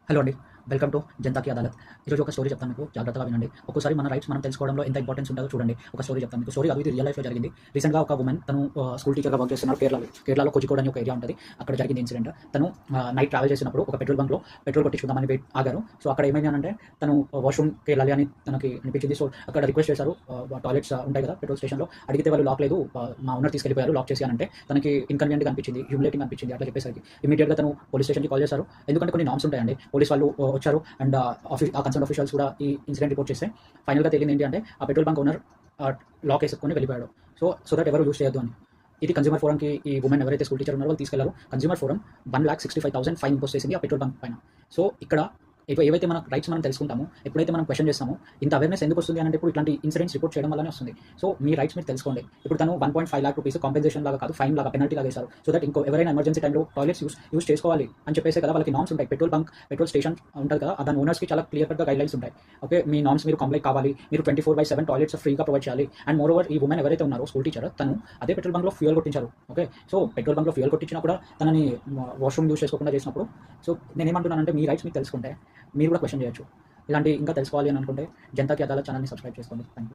Hello అండి. Welcome to Janata కి అదాలత్. ఈరోజు ఒక స్టోరీ చెప్తాను మీకు, జాగ్రత్తగా వినండి. ఒక్కోసారి మన రైట్స్ మనం తెలుసుకోవడంలో ఎంత ఇంపార్టెన్స్ ఉంటుందో చూడండి. ఒక స్టోరీ చెప్తాను మీకు. స్టోరీ కాదు, ఇది రియల్ లైఫ్‌లో జరిగింది. రీసెంట్‌గా ఒక వుమెన్ తను స్కూల్ టీచర్‌గా వర్క్ చేస్తున్నారు కేరళలో. కేరళలో కోజికోడ్ అని ఒక ఏరియా ఉంటది. అక్కడ జరిగింది ఇన్సిడెంట్. తను నైట్ ట్రావెల్ చేసినప్పుడు ఒక పెట్రోల్ బంక్‌లో పెట్రోల్ కొట్టించుకుందామని ఆగారు. సో అక్కడ ఏమైంది అనంటే తను వాష్‌రూమ్‌కి వెళ్ళాలి అని తనకి అనిపించింది. సో అక్కడ రిక్వెస్ట్ చేశారు. టాయిలెట్స్ ఉంటాయి కదా పెట్రోల్ స్టేషన్‌లో. అడిగితే వాళ్ళు లాక్ లేదు, మా ఓనర్ తీసుకెళ్ళిపోయారు లాక్ చేసి అనంటే తనకి ఇన్కన్వీనియంట్‌గా అనిపించింది, హ్యూమిలేటింగ్ అనిపించింది. అట్లా చెప్పేసరికి ఇమ్మీడియేట్‌గా తను పోలీస్ స్టేషన్‌కి కాల్ చేశారు. ఎందుకంటే కొన్ని నార్మ్స్ ఉంటాయండి. పోలీస్ వాళ్ళు వచ్చారు అండ్ ఆ కన్సర్న్ ఆఫీషియల్స్ కూడా ఈ ఇన్సిడెంట్ రిపోర్ట్ చేస్తే ఫైనల్‌గా తేలింది ఏంటి అంటే ఆ పెట్రోల్ బంక్ ఓనర్ లాక్ వేసుకొని వెళ్ళిపోయాడు. సో దట్ ఎవరు యూజ్ చేయొద్దు అని. ఇది కన్స్యూమర్ ఫోరంకి ఈ వుమెన్ ఎవరైతే స్కూల్ టీచర్ ఉన్నారో వాళ్ళు తీసుకెళ్లారు. కన్స్యూమర్ ఫోరం 1,65,000 ఫైన్ ఇంపోజ్ చేసింది ఆ పెట్రోల్ బంక్ పైన. సో ఇక్కడ ఏవైతే మన రైట్స్ మనం తెలుసుకుంటామో, ఎప్పుడైతే మనం క్వెషన్ చేస్తామో, ఇంత అవేర్‌నెస్ ఎందుకు వస్తుంది అంటే ఇప్పుడు ఇట్లాంటి ఇన్సిడెంట్స్ రిపోర్ట్ చేయడం వల్లనే వస్తుంది. సో మీ రైట్స్ మీరు తెలుసుకోండి. ఇప్పుడు తను 1.5 లాక్ రూపీస్ కాంపెన్సేషన్ లాగా కాదు, ఫైన్ లాగా పెనాల్టీ లాగా వేశారు. సో దట్ ఎవరైనా ఎమర్జెన్సీ టైంలో టాయిలెట్స్ యూజ్ చేసుకోవాలి అని చెప్పేసే కదా వాళ్ళకి నార్మ్స్ ఉంటాయి. పెట్రోల్ బంక్, పెట్రోల్ స్టేషన్ ఉంటది కదా, దాని ఓనర్స్‌కి చాలా క్లియర్ కట్‌గా గైడ్‌లైన్స్ ఉంటాయి. ఓకే, మీ నార్మ్స్ మీరు కంప్లై కావాలి. మీరు 24/7 టాయిలెట్స్ ఫ్రీగా ప్రొవైడ్ చేయాలి. అండ్ మోర్ ఓవర్ ఈ వుమెన్ ఎవరైతే ఉన్నారో స్కూల్ టీచర్, తను అదే పెట్రోల్ బంక్‌లో ఫ్యూయల్ కొట్టించారు. ఓకే, సో పెట్రోల్ బంక్‌లో ఫ్యూయల్ కొట్టించినా కూడా తనని వాష్‌రూమ్ యూజ్ చేసుకోకుండా చేసినప్పుడు, సో నేనేమంటున్నానంటే మీ రైట్స్ మీకు తెలుసుకుంటే మీరు కూడా క్వెషన్ చేయొచ్చు. ఇలాంటి ఇంకా తెలుసుకోవాలి అని అనుకుంటే జనతా కి అదాలత్ ఛానల్‌ని సబ్స్క్రైబ్ చేసుకోండి. Thank you.